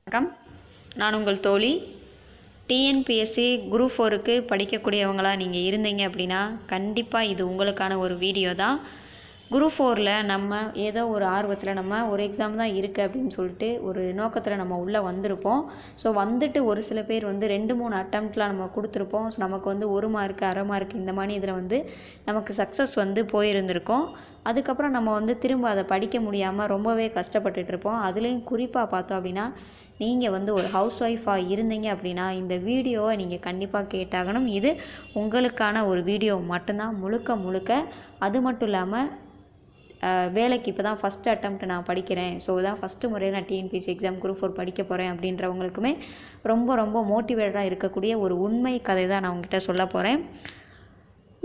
வணக்கம். நான் உங்கள் தோழி. டிஎன்பிஎஸ்சி குரூப் 4க்கு படிக்கக்கூடியவங்களா நீங்கள் இருந்தீங்க அப்படின்னா கண்டிப்பாக இது உங்களுக்கான ஒரு வீடியோ தான். குரூப் 4ல் நம்ம ஏதோ ஒரு ஆர்வத்தில் நம்ம ஒரு எக்ஸாம் தான் இருக்குது அப்படின்னு சொல்லிட்டு ஒரு நோக்கத்தில் நம்ம உள்ளே வந்திருப்போம். ஸோ வந்துட்டு ஒரு சில பேர் வந்து 2-3 அட்டம்ப்ட்லாம் நம்ம கொடுத்துருப்போம். ஸோ நமக்கு வந்து 1 மார்க்கு, அரை மார்க் இந்த மாதிரி இதில் வந்து நமக்கு சக்ஸஸ் வந்து போயிருந்திருக்கோம். அதுக்கப்புறம் நம்ம வந்து திரும்ப அதை படிக்க முடியாமல் ரொம்பவே கஷ்டப்பட்டுட்டு இருப்போம். அதுலேயும் குறிப்பாக பார்த்தோம் அப்படின்னா நீங்கள் வந்து ஒரு ஹவுஸ் ஒய்ஃபாக இருந்தீங்க அப்படின்னா இந்த வீடியோவை நீங்கள் கண்டிப்பாக கேட்டாகணும். இது உங்களுக்கான ஒரு வீடியோ மட்டும்தான், முழுக்க முழுக்க. அது மட்டும் இல்லாமல் வேலைக்கு இப்போ தான் ஃபஸ்ட் அட்டம்ப்ட் நான் படிக்கிறேன், ஸோ தான் ஃபஸ்ட்டு முறையாக நான் டிஎன்பிஎஸ்சி எக்ஸாம் குரூப் 4 படிக்க போகிறேன் அப்படின்றவங்களுக்குமே ரொம்ப ரொம்ப மோட்டிவேட்டடாக இருக்கக்கூடிய ஒரு உண்மை கதை தான் நான் உங்ககிட்ட சொல்ல போகிறேன்.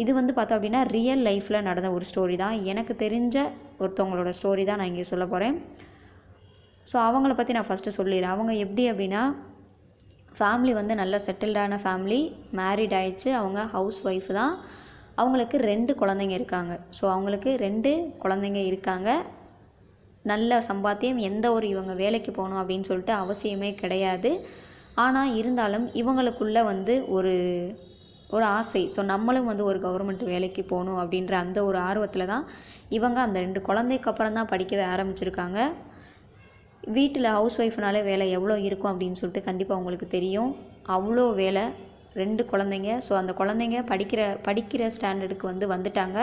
இது வந்து பார்த்தோம் அப்படின்னா ரியல் லைஃப்பில் நடந்த ஒரு ஸ்டோரி தான். எனக்கு தெரிஞ்ச ஒருத்தவங்களோட ஸ்டோரி தான் நான் இங்கே சொல்ல போகிறேன். ஸோ அவங்கள பற்றி நான் ஃபஸ்ட்டு சொல்லிடுறேன். அவங்க எப்படி அப்படின்னா ஃபேமிலி வந்து நல்ல செட்டில்டான ஃபேமிலி, மேரிட் ஆயிடுச்சு. அவங்க ஹவுஸ் ஒய்ஃப் தான். அவங்களுக்கு 2 குழந்தைங்க இருக்காங்க. ஸோ அவங்களுக்கு 2 குழந்தைங்க இருக்காங்க. நல்ல சம்பாத்தியம், எந்த ஒரு இவங்க வேலைக்கு போகணும் அப்படின்னு சொல்லிட்டு அவசியமே கிடையாது. ஆனால் இருந்தாலும் இவங்களுக்குள்ள வந்து ஒரு ஆசை. ஸோ நம்மளும் வந்து ஒரு கவர்மெண்ட் வேலைக்கு போகணும் அப்படின்ற அந்த ஒரு ஆர்வத்தில் தான் இவங்க அந்த 2 குழந்தைக்கு அப்புறம் தான் படிக்கவே ஆரம்பிச்சிருக்காங்க. வீட்டில் ஹவுஸ் ஒய்ஃப்னாலே வேலை எவ்வளோ இருக்கும் அப்படின்னு சொல்லிட்டு கண்டிப்பாக உங்களுக்கு தெரியும். அவ்வளோ வேலை, 2 குழந்தைங்க. ஸோ அந்த குழந்தைங்க படிக்கிற ஸ்டாண்டர்டுக்கு வந்துட்டாங்க.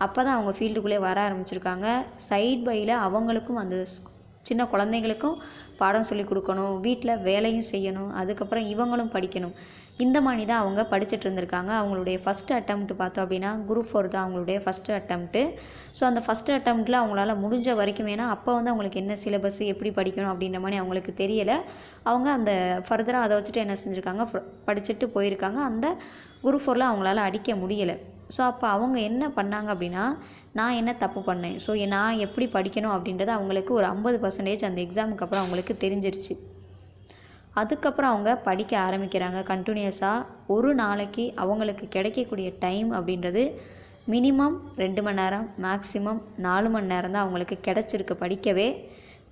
அப்போ தான் அவங்க ஃபீல்டுக்குள்ளே வர ஆரம்பிச்சிருக்காங்க. சைட் பையில் அவங்களுக்கும் அந்த சின்ன குழந்தைங்களுக்கும் பாடம் சொல்லி கொடுக்கணும், வீட்டில் வேலையும் செய்யணும், அதுக்கப்புறம் இவங்களும் படிக்கணும். இந்த மாதிரி தான் அவங்க படிச்சுட்டு இருந்திருக்காங்க. அவங்களுடைய ஃபஸ்ட் அட்டம்ப்ட் பார்த்தோம் அப்படின்னா குரூப் 4 தான் அவங்களுடைய ஃபஸ்ட்டு அட்டம்ப்ட்டு. ஸோ அந்த ஃபஸ்ட்டு அட்டம்ப்ட்டில் அவங்களால முடிஞ்ச வரைக்கும், ஏன்னா அப்போ வந்து அவங்களுக்கு என்ன சிலபஸ், எப்படி படிக்கணும் அப்படின்ற மாதிரி அவங்களுக்கு தெரியலை. அவங்க அந்த ஃபர்தராக அதை வச்சுட்டு என்ன செஞ்சுருக்காங்க, படிச்சுட்டு போயிருக்காங்க. அந்த குரூப் 4ல் அவங்களால அடிக்க முடியலை. ஸோ அப்போ அவங்க என்ன பண்ணாங்க அப்படின்னா, நான் என்ன தப்பு பண்ணேன், ஸோ நான் எப்படி படிக்கணும் அப்படின்றது அவங்களுக்கு ஒரு 50% அந்த எக்ஸாமுக்கு அப்புறம் அவங்களுக்கு தெரிஞ்சிருச்சு. அதுக்கப்புறம் அவங்க படிக்க ஆரம்பிக்கிறாங்க கண்டினியூஸாக. ஒரு நாளைக்கு அவங்களுக்கு கிடைக்கக்கூடிய டைம் அப்படின்றது மினிமம் 2 மணி நேரம், மேக்ஸிமம் 4 மணி நேரம் தான் அவங்களுக்கு கிடச்சிருக்கு படிக்கவே.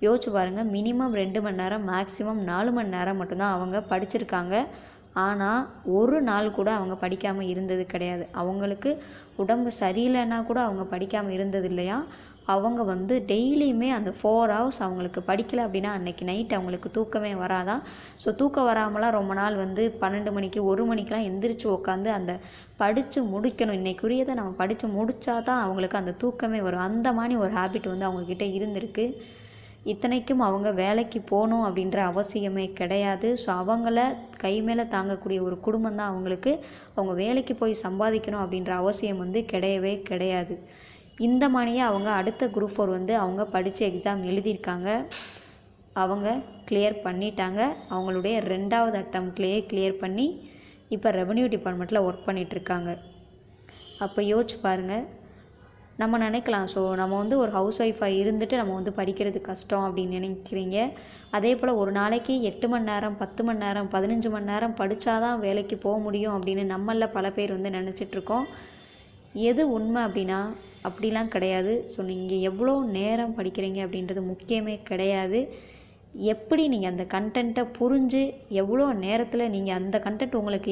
யோசிச்சு பாருங்கள், மினிமம் 2 மணி நேரம், மேக்ஸிமம் 4 மணி நேரம் மட்டும்தான் அவங்க படிச்சிருக்காங்க. ஆனால் ஒரு நாள் கூட அவங்க படிக்காமல் இருந்தது கிடையாது. அவங்களுக்கு உடம்பு சரியில்லைன்னா கூட அவங்க படிக்காமல் இருந்தது இல்லையா. அவங்க வந்து டெய்லியுமே அந்த 4 ஹவர்ஸ் அவங்களுக்கு படிக்கலை அப்படின்னா அன்றைக்கி நைட் அவங்களுக்கு தூக்கமே வராதான். ஸோ தூக்கம் வராமலாம் ரொம்ப நாள் வந்து 12 மணிக்கு 1 மணிக்கெலாம் எந்திரிச்சு உட்காந்து அந்த படித்து முடிக்கணும், இன்றைக்குரியதை நம்ம படித்து முடித்தா தான் அவங்களுக்கு அந்த தூக்கமே வரும். அந்த மாதிரி ஒரு ஹேபிட் வந்து அவங்கக்கிட்ட இருந்திருக்கு. இத்தனைக்கும் அவங்க வேலைக்கு போகணும் அப்படின்ற அவசியமே கிடையாது. ஸோ அவங்கள கை மேலே தாங்கக்கூடிய ஒரு குடும்பம் தான் அவங்களுக்கு. அவங்க வேலைக்கு போய் சம்பாதிக்கணும் அப்படின்ற அவசியம் வந்து கிடையவே கிடையாது. இந்த மாதிரியே அவங்க அடுத்த குரூப் 4 வந்து அவங்க படித்து எக்ஸாம் எழுதியிருக்காங்க. அவங்க கிளியர் பண்ணிட்டாங்க. அவங்களுடைய 2வது அட்டம்ப்ட்லேயே கிளியர் பண்ணி இப்போ ரெவென்யூ டிபார்ட்மெண்ட்டில் ஒர்க் பண்ணிகிட்ருக்காங்க. அப்போ யோசிச்சு பாருங்கள். நம்ம நினைக்கலாம், ஸோ நம்ம வந்து ஒரு ஹவுஸ் ஒய்ஃபாக இருந்துட்டு நம்ம வந்து படிக்கிறது கஷ்டம் அப்படின்னு நினைக்கிறீங்க. அதே போல் ஒரு நாளைக்கு 8 மணி நேரம், 10 மணி நேரம், 15 மணி நேரம் படித்தாதான் வேலைக்கு போக முடியும் அப்படின்னு நம்மளில் பல பேர் வந்து நினச்சிட்ருக்கோம். எது உண்மை அப்படின்னா அப்படிலாம் கிடையாது. ஸோ நீங்கள் எவ்வளோ நேரம் படிக்கிறீங்க அப்படின்றது முக்கியமே கிடையாது. எப்படி நீங்கள் அந்த கண்டென்ட்டை புரிஞ்சு எவ்வளோ நேரத்தில் நீங்கள் அந்த கண்டென்ட் உங்களுக்கு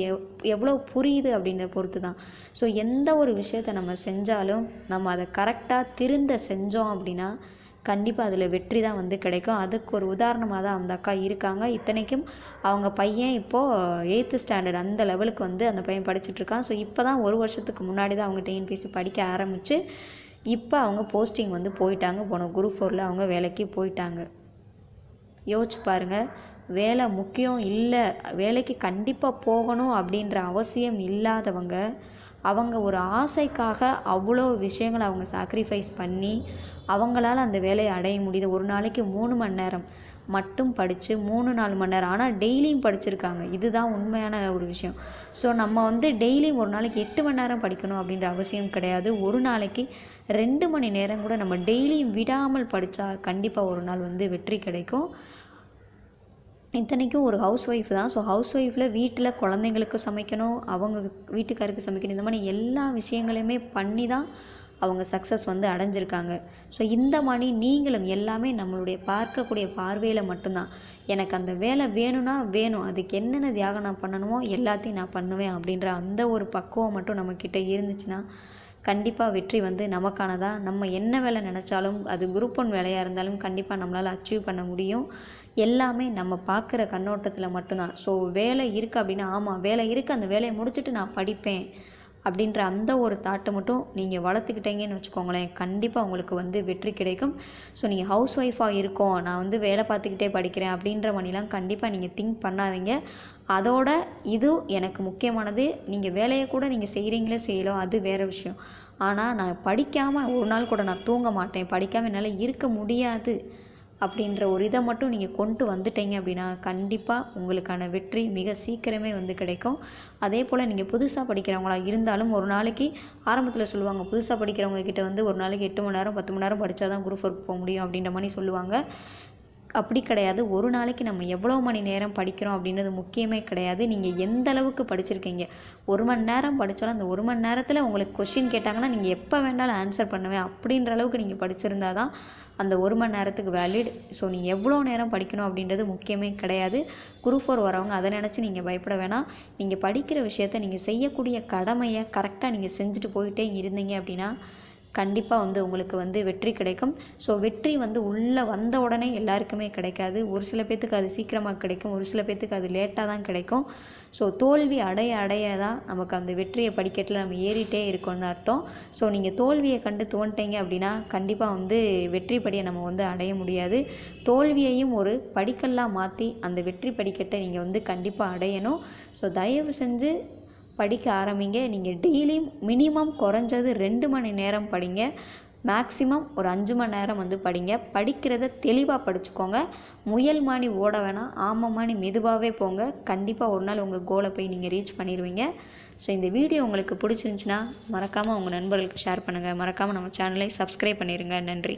எவ்வளோ புரியுது அப்படின்றத பொறுத்து தான். ஸோ எந்த ஒரு விஷயத்தை நம்ம செஞ்சாலும் நம்ம அதை கரெக்டாக திருந்த செஞ்சோம் அப்படின்னா கண்டிப்பாக அதில் வெற்றி தான் வந்து கிடைக்கும். அதுக்கு ஒரு உதாரணமாக தான் அந்த அக்கா இருக்காங்க. இத்தனைக்கும் அவங்க பையன் இப்போது 8th ஸ்டாண்டர்ட் அந்த லெவலுக்கு வந்து அந்த பையன் படிச்சுட்ருக்கான். ஸோ இப்போ தான் 1 வருஷத்துக்கு முன்னாடி தான் அவங்க டிஎன்பிஎஸ்சி படிக்க ஆரம்பித்து இப்போ அவங்க போஸ்டிங் வந்து போயிட்டாங்க. போன குரூப் 4ல் அவங்க வேலைக்கு போயிட்டாங்க. யோசிச்சு பாருங்கள், வேலை முக்கியம் இல்லை, வேலைக்கு கண்டிப்பாக போகணும் அப்படின்ற அவசியம் இல்லாதவங்க, அவங்க ஒரு ஆசைக்காக அவ்வளோ விஷயங்களை அவங்க சாக்ரிஃபைஸ் பண்ணி அவங்களால அந்த வேலையை அடைய முடியுது. ஒரு நாளைக்கு 3 மணி நேரம் மட்டும் படித்து 3-4 மணி நேரம், ஆனால் டெய்லியும் படிச்சிருக்காங்க. இதுதான் உண்மையான ஒரு விஷயம். ஸோ நம்ம வந்து டெய்லியும் ஒரு நாளைக்கு 8 மணி நேரம் படிக்கணும் அப்படின்ற அவசியம் கிடையாது. ஒரு நாளைக்கு 2 மணி நேரம் கூட நம்ம டெய்லியும் விடாமல் படித்தா கண்டிப்பாக ஒரு நாள் வந்து வெற்றி கிடைக்கும். இத்தனைக்கும் ஒரு ஹவுஸ் ஒய்ஃப் தான். ஸோ ஹவுஸ் ஒய்ஃபில் வீட்டில் குழந்தைங்களுக்கு சமைக்கணும், அவங்க வீட்டுக்காருக்கு சமைக்கணும், இந்த மாதிரி எல்லா விஷயங்களையுமே பண்ணி தான் அவங்க சக்ஸஸ் வந்து அடைஞ்சிருக்காங்க. ஸோ இந்த மாதிரி நீங்களும் எல்லாமே நம்மளுடைய பார்க்கக்கூடிய பார்வையில் மட்டும்தான். எனக்கு அந்த வேலை வேணும்னா வேணும், அதுக்கு என்னென்ன தியாகம் நான் பண்ணணுமோ எல்லாத்தையும் நான் பண்ணுவேன் அப்படின்ற அந்த ஒரு பக்குவம் மட்டும் நம்மக்கிட்ட இருந்துச்சுன்னா கண்டிப்பாக வெற்றி வந்து நமக்கானதா. நம்ம என்ன வேலை நினச்சாலும் அது குரூப் 1 வேலையாக இருந்தாலும் கண்டிப்பாக நம்மளால் அச்சீவ் பண்ண முடியும். எல்லாமே நம்ம பார்க்குற கண்ணோட்டத்தில் மட்டும்தான். ஸோ வேலை இருக்குது அப்படின்னா, ஆமாம் வேலை இருக்குது, அந்த வேலையை முடிச்சுட்டு நான் படிப்பேன் அப்படின்ற அந்த ஒரு தாட்டை மட்டும் நீங்கள் வளர்த்துக்கிட்டீங்கன்னு வச்சுக்கோங்களேன், கண்டிப்பாக உங்களுக்கு வந்து வெற்றி கிடைக்கும். ஸோ நீங்கள் ஹவுஸ் ஒய்ஃபாக இருக்கோம், நான் வந்து வேலை பார்த்துக்கிட்டே படிக்கிறேன் அப்படின்ற மாதிரிலாம் கண்டிப்பாக நீங்கள் திங்க் பண்ணாதீங்க. அதோட இது எனக்கு முக்கியமானது. நீங்கள் வேலையை கூட நீங்கள் செய்கிறீங்களே செய்யலாம், அது வேறு விஷயம். ஆனால் நான் படிக்காமல் ஒரு நாள் கூட நான் தூங்க மாட்டேன், படிக்காமல் என்னால் இருக்க முடியாது அப்படின்ற ஒரு இதை மட்டும் நீங்கள் கொண்டு வந்துட்டீங்க அப்படின்னா கண்டிப்பாக உங்களுக்கான வெற்றி மிக சீக்கிரமே வந்து கிடைக்கும். அதே போல் நீங்கள் புதுசாக படிக்கிறவங்களா இருந்தாலும் ஒரு நாளைக்கு ஆரம்பத்தில் சொல்லுவாங்க, புதுசாக படிக்கிறவங்க கிட்ட வந்து ஒரு நாளைக்கு 8 மணி நேரம் 10 மணி நேரம் படித்தா தான் குரூப் 4 போக முடியும் அப்படின்ற மாதிரி சொல்லுவாங்க. அப்படி கிடையாது. ஒரு நாளைக்கு நம்ம எவ்வளோ மணி நேரம் படிக்கிறோம் அப்படின்றது முக்கியமே கிடையாது. நீங்கள் எந்த அளவுக்கு படிச்சிருக்கீங்க, 1 மணி நேரம் படித்தாலும் அந்த 1 மணி நேரத்தில் உங்களுக்கு கொஷின் கேட்டாங்கன்னா நீங்கள் எப்போ வேணாலும் ஆன்சர் பண்ணுவேன் அப்படின்ற அளவுக்கு நீங்கள் படிச்சிருந்தா தான் அந்த 1 மணி நேரத்துக்கு வேலிட். ஸோ நீங்கள் எவ்வளோ நேரம் படிக்கணும் அப்படின்றது முக்கியமே கிடையாது. குரூப் 4 வரவங்க அதை நினச்சி நீங்கள் பயப்பட வேணாம். நீங்கள் படிக்கிற விஷயத்தை நீங்கள் செய்யக்கூடிய கடமையை கரெக்டாக நீங்கள் செஞ்சுட்டு போயிட்டே இருந்தீங்க அப்படின்னா கண்டிப்பாக வந்து உங்களுக்கு வந்து வெற்றி கிடைக்கும். ஸோ வெற்றி வந்து உள்ளே வந்த உடனே எல்லாருக்குமே கிடைக்காது. ஒரு சில பேர்த்துக்கு அது சீக்கிரமாக கிடைக்கும், ஒரு சில பேர்த்துக்கு அது லேட்டாக தான் கிடைக்கும். ஸோ தோல்வி அடைய அடைய தான் நமக்கு அந்த வெற்றியை படிக்கட்டில் நம்ம ஏறிட்டே இருக்கோம்னு அர்த்தம். ஸோ நீங்கள் தோல்வியை கண்டு தோன்ட்டீங்க அப்படின்னா கண்டிப்பாக வந்து வெற்றி படியை நம்ம வந்து அடைய முடியாது. தோல்வியையும் ஒரு படிக்கல்லாக மாற்றி அந்த வெற்றி படிக்கட்டை நீங்கள் வந்து கண்டிப்பாக அடையணும். ஸோ தயவு செஞ்சு படிக்க ஆரம்பிங்க. நீங்கள் டெய்லியும் மினிமம் குறைஞ்சது 2 மணி நேரம் படிங்க. மேக்ஸிமம் ஒரு 5 மணி நேரம் வந்து படிங்க. படிக்கிறத தெளிவாக படிச்சுக்கோங்க. முயல் மானி ஓட வேணாம், ஆமை மானி மெதுவாகவே போங்க. கண்டிப்பாக ஒரு நாள் உங்கள் கோலை போய் நீங்கள் ரீச் பண்ணிடுவீங்க. ஸோ இந்த வீடியோ உங்களுக்கு பிடிச்சிருந்துச்சின்னா மறக்காமல் உங்கள் நண்பர்களுக்கு ஷேர் பண்ணுங்கள். மறக்காமல் நம்ம சேனலை சப்ஸ்கிரைப் பண்ணிடுங்க. நன்றி.